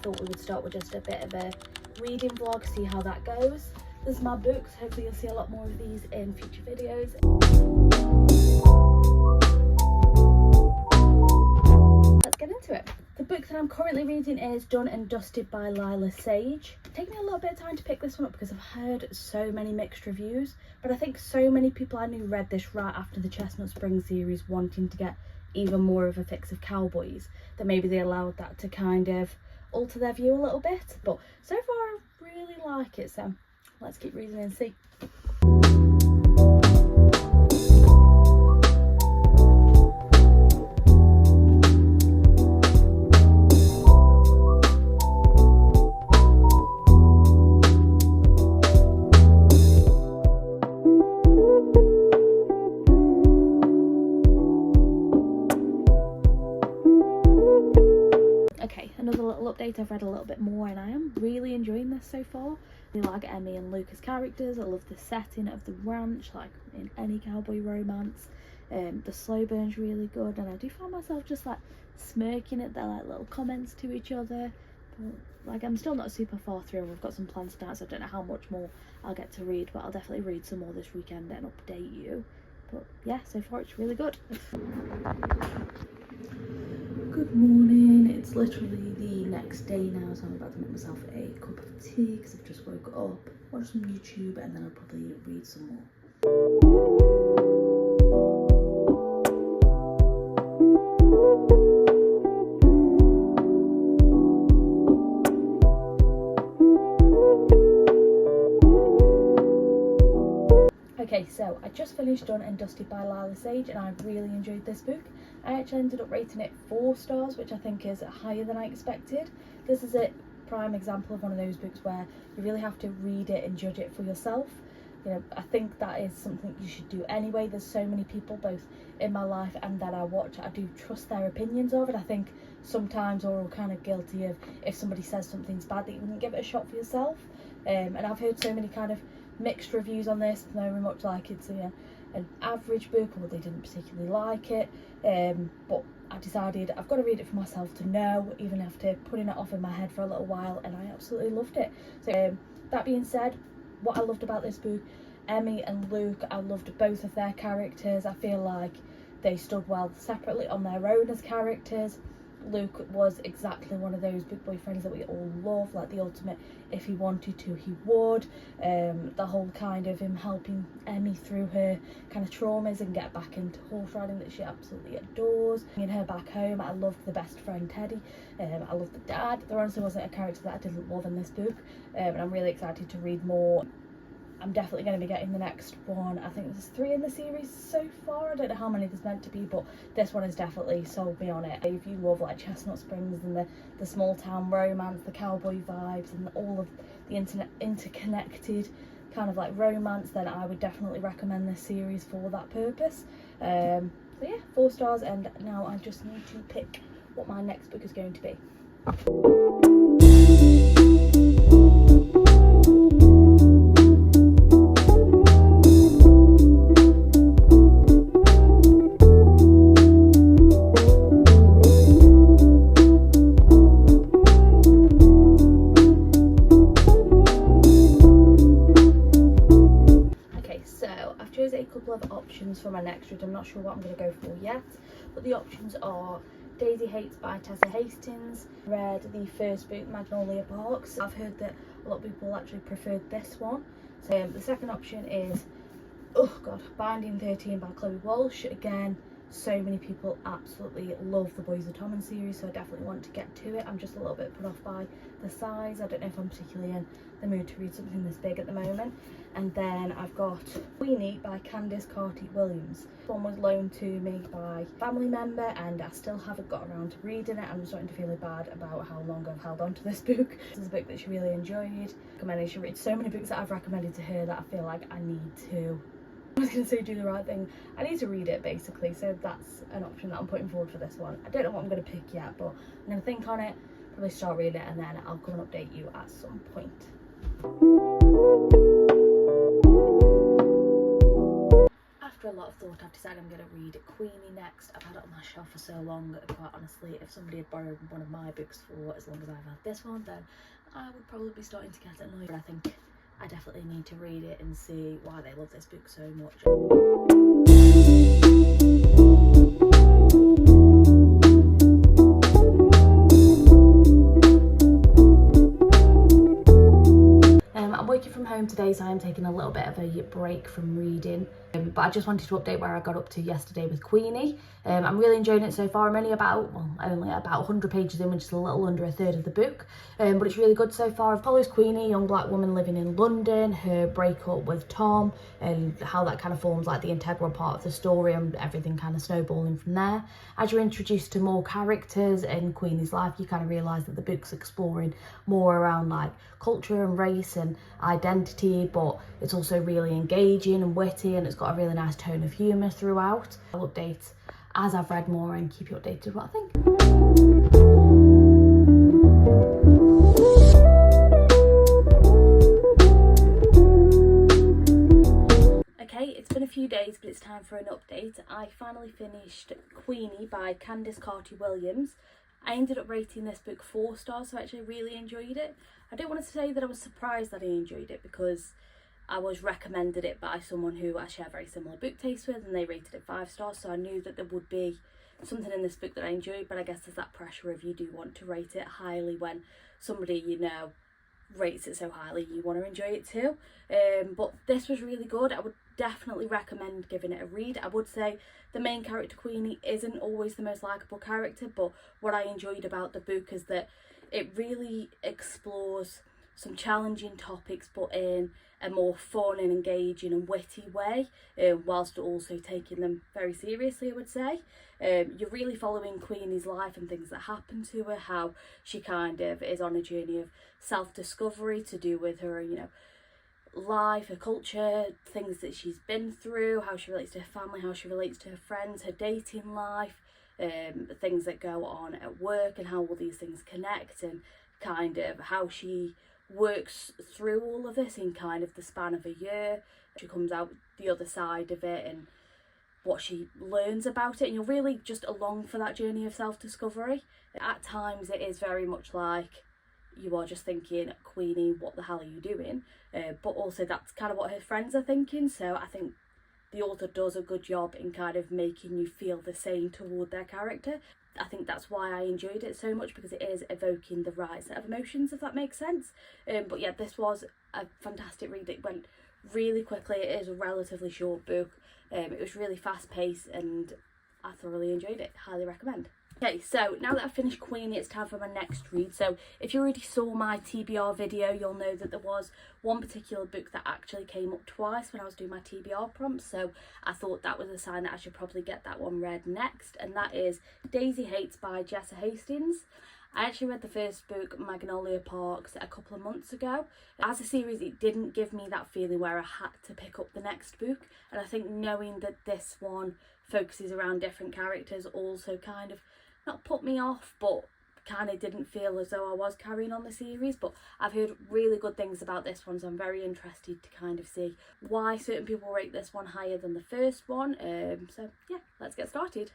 thought we would start with just a bit of a reading vlog, see how that goes. This is my books. Hopefully you'll see a lot more of these in future videos. Let's get into it. The book that I'm currently reading is Done and Dusted by Lila Sage. It's taken me a little bit of time to pick this one up because I've heard so many mixed reviews, but I think so many people I knew read this right after the Chestnut Springs series, wanting to get even more of a fix of cowboys, that maybe they allowed that to kind of alter their view a little bit. But so far I really like it, so let's keep reading and see. Another little update, I've read a little bit more and I am really enjoying this so far. I like Emmy and Luke as characters. I love the setting of the ranch, like in any cowboy romance. The slow burn's really good, and I do find myself just like smirking at their like little comments to each other. But, like, I'm still not super far through and we've got some plans tonight, so I don't know how much more I'll get to read, but I'll definitely read some more this weekend and update you. But yeah, so far it's really good. Good morning, it's literally the next day now, so I'm about to make myself a cup of tea because I've just woke up, watch some YouTube, and then I'll probably read some more. Okay, so I just finished Done and Dusted by Lila Sage and I really enjoyed this book. I actually ended up rating it 4 stars, which I think is higher than I expected. This is a prime example of one of those books where you really have to read it and judge it for yourself. You know, I think that is something you should do anyway. There's so many people, both in my life and that I watch, I do trust their opinions of it. I think sometimes we're all kind of guilty of, if somebody says something's bad, that you wouldn't give it a shot for yourself. And I've heard so many kind of mixed reviews on this, very much like it's an average book, or they didn't particularly like it, but I decided I've got to read it for myself to know, even after putting it off in my head for a little while, and I absolutely loved it. So that being said, what I loved about this book, Emmy and Luke, I loved both of their characters. I feel like they stood well separately on their own as characters. Luke was exactly one of those big boyfriends that we all love, like the ultimate, if he wanted to he would. The whole kind of him helping Emmy through her kind of traumas and get back into horse riding that she absolutely adores, bringing her back home. I loved the best friend Teddy. I loved the dad. There honestly wasn't a character that I didn't love in this book, and I'm really excited to read more. I'm definitely going to be getting the next one. I think there's 3 in the series so far. I don't know how many there's meant to be, but this one has definitely sold me on it. If you love like Chestnut Springs and the small town romance, the cowboy vibes, and all of the interconnected kind of like romance, then I would definitely recommend this series for that purpose. So yeah, 4 stars, and now I just need to pick what my next book is going to be. Of options for my next read. I'm not sure what I'm going to go for yet, but the options are Daisy Hates by Tessa Hastings. Read the first book, Magnolia Parks. I've heard that a lot of people actually preferred this one. So the second option is, oh god, Binding 13 by Chloe Walsh. Again, so many people absolutely love the Boys of Tommen series, so I definitely want to get to it. I'm just a little bit put off by the size. I don't know if I'm particularly in the mood to read something this big at the moment. And then I've got Queenie by Candice Carty-Williams. This one was loaned to me by a family member and I still haven't got around to reading it. I'm starting to feel bad about how long I've held on to this book. This is a book that she really enjoyed. I should read so many books that I've recommended to her that I feel like I need to, I was going to say do the right thing, I need to read it basically. So that's an option that I'm putting forward for this one. I don't know what I'm going to pick yet, but I'm going to think on it, probably start reading it, and then I'll come and update you at some point. After a lot of thought, I've decided I'm going to read Queenie next. I've had it on my shelf for so long, quite honestly, if somebody had borrowed one of my books for as long as I've had this one, then I would probably be starting to get annoyed. But I think I definitely need to read it and see why they love this book so much. I'm working from home today, so I'm taking a little bit of a break from reading, but I just wanted to update where I got up to yesterday with Queenie. I'm really enjoying it so far. I'm only about 100 pages in, which is a little under a third of the book, but it's really good so far. It follows Queenie, a young black woman living in London, her breakup with Tom, and how that kind of forms like the integral part of the story, and everything kind of snowballing from there. As you're introduced to more characters in Queenie's life, you kind of realise that the book's exploring more around like culture and race and identity, but it's also really engaging and witty, and it's got a really nice tone of humour throughout. I'll update as I've read more and keep you updated with what I think. Okay, it's been a few days, but it's time for an update. I finally finished Queenie by Candice Carty-Williams. I ended up rating this book 4 stars, so I actually really enjoyed it. I don't want to say that I was surprised that I enjoyed it, because I was recommended it by someone who I share very similar book taste with, and they rated it 5 stars, so I knew that there would be something in this book that I enjoyed. But I guess there's that pressure of, you do want to rate it highly when somebody you know rates it so highly, you want to enjoy it too. But this was really good. I would definitely recommend giving it a read. I would say the main character, Queenie, isn't always the most likeable character, but what I enjoyed about the book is that it really explores some challenging topics, but in a more fun and engaging and witty way, whilst also taking them very seriously, I would say. You're really following Queenie's life and things that happen to her, how she kind of is on a journey of self-discovery to do with her, life, her culture, things that she's been through, how she relates to her family, how she relates to her friends, her dating life, things that go on at work, and how all these things connect, and kind of how she works through all of this in kind of the span of a year. She comes out the other side of it and what she learns about it, and you're really just along for that journey of self-discovery. At times it is very much like you are just thinking, Queenie, what the hell are you doing? But also that's kind of what her friends are thinking, so I think the author does a good job in kind of making you feel the same toward their character. I think that's why I enjoyed it so much, because it is evoking the right set of emotions, if that makes sense. But yeah, this was a fantastic read. It went really quickly. It is a relatively short book. It was really fast paced and I thoroughly enjoyed it. Highly recommend. Okay, so now that I've finished Queenie, it's time for my next read. So if you already saw my TBR video, you'll know that there was one particular book that actually came up twice when I was doing my TBR prompts. So I thought that was a sign that I should probably get that one read next. And that is Daisy Hates by Jessa Hastings. I actually read the first book, Magnolia Parks, a couple of months ago. As a series, it didn't give me that feeling where I had to pick up the next book. And I think knowing that this one focuses around different characters also kind of not put me off, but kind of didn't feel as though I was carrying on the series. But I've heard really good things about this one, so I'm very interested to kind of see why certain people rate this one higher than the first one. So yeah, let's get started.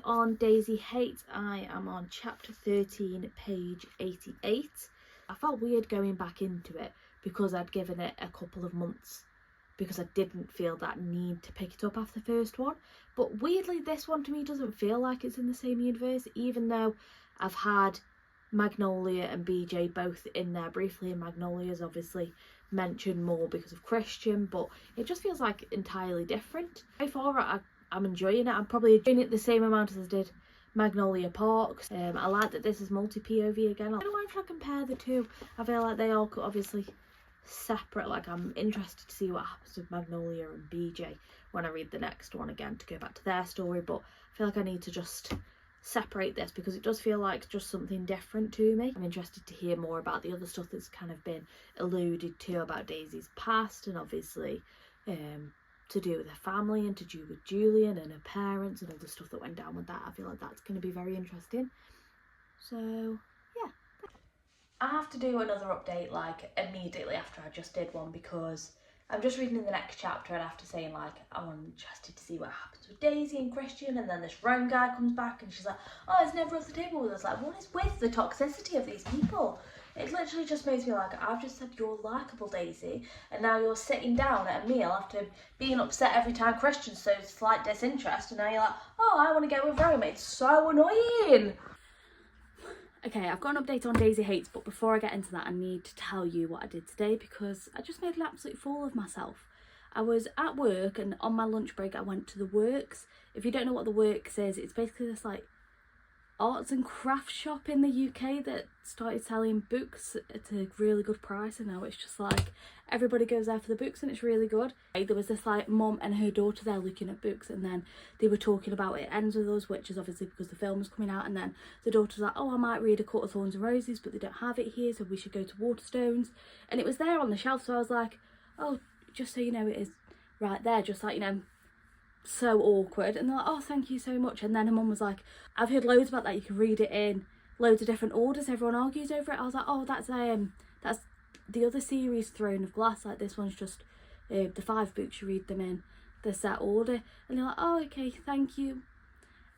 On Daisy Hates, I am on chapter 13, page 88. I felt weird going back into it because I'd given it a couple of months, because I didn't feel that need to pick it up after the first one. But weirdly, this one to me doesn't feel like it's in the same universe, even though I've had Magnolia and BJ both in there briefly, and Magnolia's obviously mentioned more because of Christian, but it just feels like entirely different. So far, I'm enjoying it. I'm probably enjoying it the same amount as I did Magnolia Parks. I like that this is multi-POV again. I don't know why I'm trying to compare the two. I feel like they all could obviously separate. Like, I'm interested to see what happens with Magnolia and BJ when I read the next one again to go back to their story, but I feel like I need to just separate this because it does feel like just something different to me. I'm interested to hear more about the other stuff that's kind of been alluded to about Daisy's past, and obviously to do with her family and to do with Julian and her parents and all the stuff that went down with that. I feel like that's going to be very interesting. So yeah, I have to do another update like immediately after I just did one because I'm just reading the next chapter and after saying like I'm interested to see what happens with Daisy and Christian, and then this Roan guy comes back and she's like, oh, it's never off the table with us. Like, what is with the toxicity of these people? It literally just makes me like, I've just said you're likeable, Daisy, and now you're sitting down at a meal after being upset every time Christian shows slight disinterest, and now you're like, oh, I want to get with Roan. It's so annoying. Okay, I've got an update on Daisy Hates, but before I get into that, I need to tell you what I did today because I just made an absolute fool of myself. I was at work and on my lunch break I went to the Works. If you don't know what the Works is, it's basically this like arts and crafts shop in the UK that started selling books at a really good price, and now it's just like everybody goes there for the books and it's really good. There was this like mum and her daughter there looking at books, and then they were talking about It Ends With Us, which is obviously because the film was coming out, and then the daughter's like, oh, I might read A Court of Thorns and Roses, but they don't have it here, so we should go to Waterstones. And it was there on the shelf, so I was like, oh, just so you know, it is right there, just like, you know, so awkward. And they're like, oh, thank you so much. And then her mum was like, I've heard loads about that, you can read it in loads of different orders, everyone argues over it. I was like, oh, that's the other series, Throne of Glass. Like, this one's just the 5 books, you read them in the set order. And they're like, oh, okay, thank you.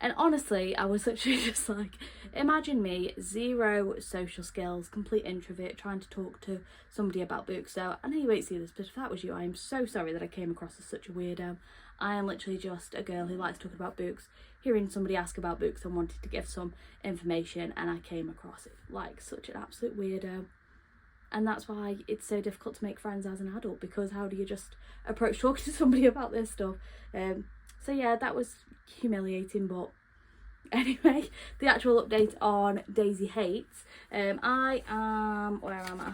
And honestly, I was literally just like, imagine me, 0 social skills, complete introvert, trying to talk to somebody about books. So I know you won't see this, but if that was you, I am so sorry that I came across as such a weirdo. I am literally just a girl who likes talking about books, hearing somebody ask about books and wanted to give some information, and I came across it like such an absolute weirdo. And that's why it's so difficult to make friends as an adult, because how do you just approach talking to somebody about this stuff? So yeah, that was humiliating, but anyway, the actual update on Daisy Hates. I am, where am I?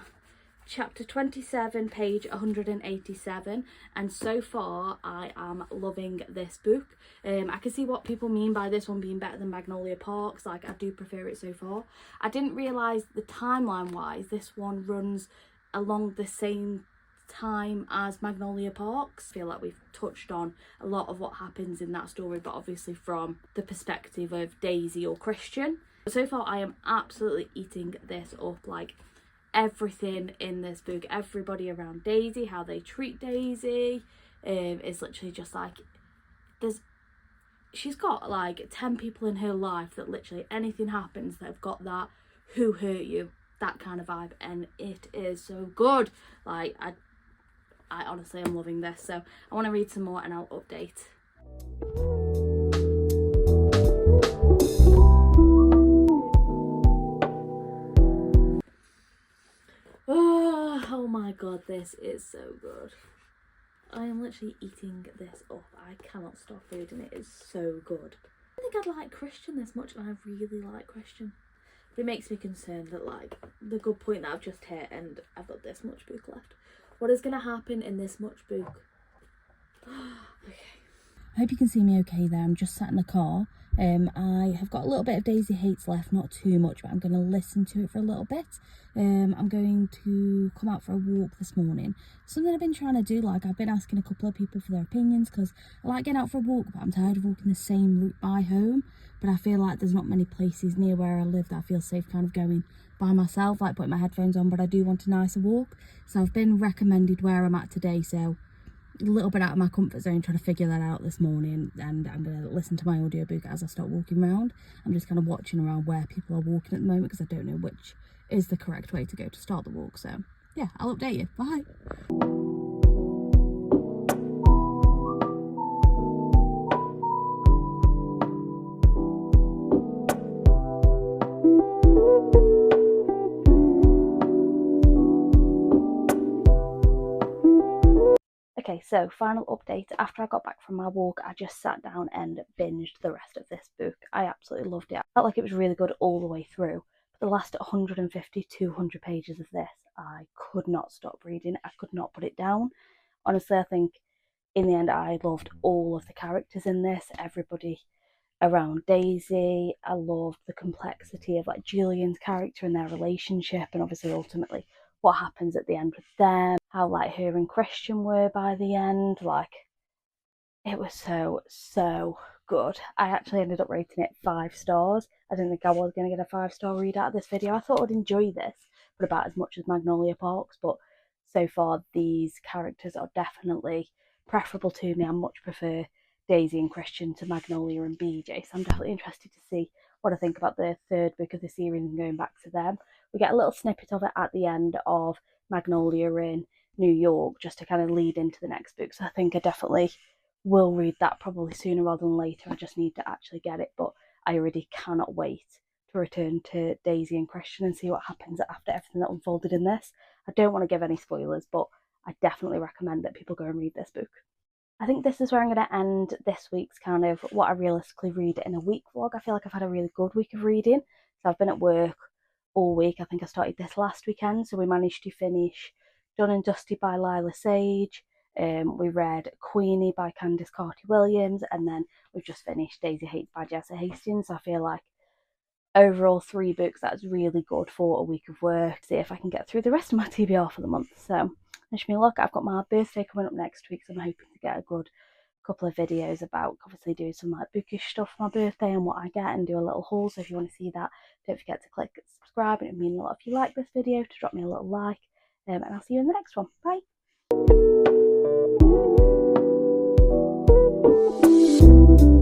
Chapter 27, page 187, and so far I am loving this book. I can see what people mean by this one being better than Magnolia Parks. Like, I do prefer it so far. I didn't realise the timeline wise this one runs along the same time as Magnolia Parks. I feel like we've touched on a lot of what happens in that story, but obviously from the perspective of Daisy or Christian. So far I am absolutely eating this up. Like, everything in this book, everybody around Daisy, how they treat Daisy, is literally just like, she's got like 10 people in her life that literally anything happens, they've got that who hurt you, that kind of vibe, and it is so good. Like, I honestly am loving this, so I want to read some more and I'll update. Oh my god, this is so good. I am literally eating this up. I cannot stop reading it. It's so good. I don't think I'd like Christian this much, and I really like Christian. But it makes me concerned that, like, the good point that I've just hit and I've got this much book left. What is going to happen in this much book? Okay. I hope you can see me okay there. I'm just sat in the car. I have got a little bit of Daisy Hates left, not too much, but I'm going to listen to it for a little bit. I'm going to come out for a walk this morning. Something I've been trying to do, like, I've been asking a couple of people for their opinions, because I like getting out for a walk, but I'm tired of walking the same route by home. But I feel like there's not many places near where I live that I feel safe kind of going by myself, like putting my headphones on, but I do want a nicer walk. So I've been recommended where I'm at today, so a little bit out of my comfort zone, trying to figure that out this morning, and I'm going to listen to my audiobook as I start walking around. I'm just kind of watching around where people are walking at the moment, because I don't know which is the correct way to go to start the walk. So yeah, I'll update you. Bye. Okay, so final update. After I got back from my walk, I just sat down and binged the rest of this book. I absolutely loved it. I felt like it was really good all the way through. But the last 150, 200 pages of this, I could not stop reading. I could not put it down. Honestly, I think in the end, I loved all of the characters in this, everybody around Daisy. I loved the complexity of like Julian's character and their relationship, and obviously ultimately what happens at the end with them, how like her and Christian were by the end. Like, it was so good. I actually ended up rating it 5 stars. I didn't think I was going to get a 5-star read out of this video. I thought I'd enjoy this, but about as much as Magnolia Parks. But so far, these characters are definitely preferable to me. I much prefer Daisy and Christian to Magnolia and BJ. So I'm definitely interested to see what I think about the 3rd book of the series and going back to them. We get a little snippet of it at the end of Magnolia in New York, just to kind of lead into the next book. So I think I definitely will read that probably sooner rather than later. I just need to actually get it, but I already cannot wait to return to Daisy and Christian and see what happens after everything that unfolded in this. I don't want to give any spoilers, but I definitely recommend that people go and read this book. I think this is where I'm going to end this week's kind of what I realistically read in a week vlog. I feel like I've had a really good week of reading. So I've been at work all week. I think I started this last weekend, so we managed to finish Done and Dusty by Lila Sage. We read Queenie by Candice Carty-Williams, and then we've just finished Daisy Hates by Jessa Hastings. So I feel like overall 3 books, that's really good for a week of work. See if I can get through the rest of my TBR for the month. So wish me luck. I've got my birthday coming up next week, so I'm hoping to get a good couple of videos about obviously doing some like bookish stuff for my birthday and what I get, and do a little haul. So if you want to see that, don't forget to click subscribe. It would mean a lot if you like this video to drop me a little like, and I'll see you in the next one. Bye.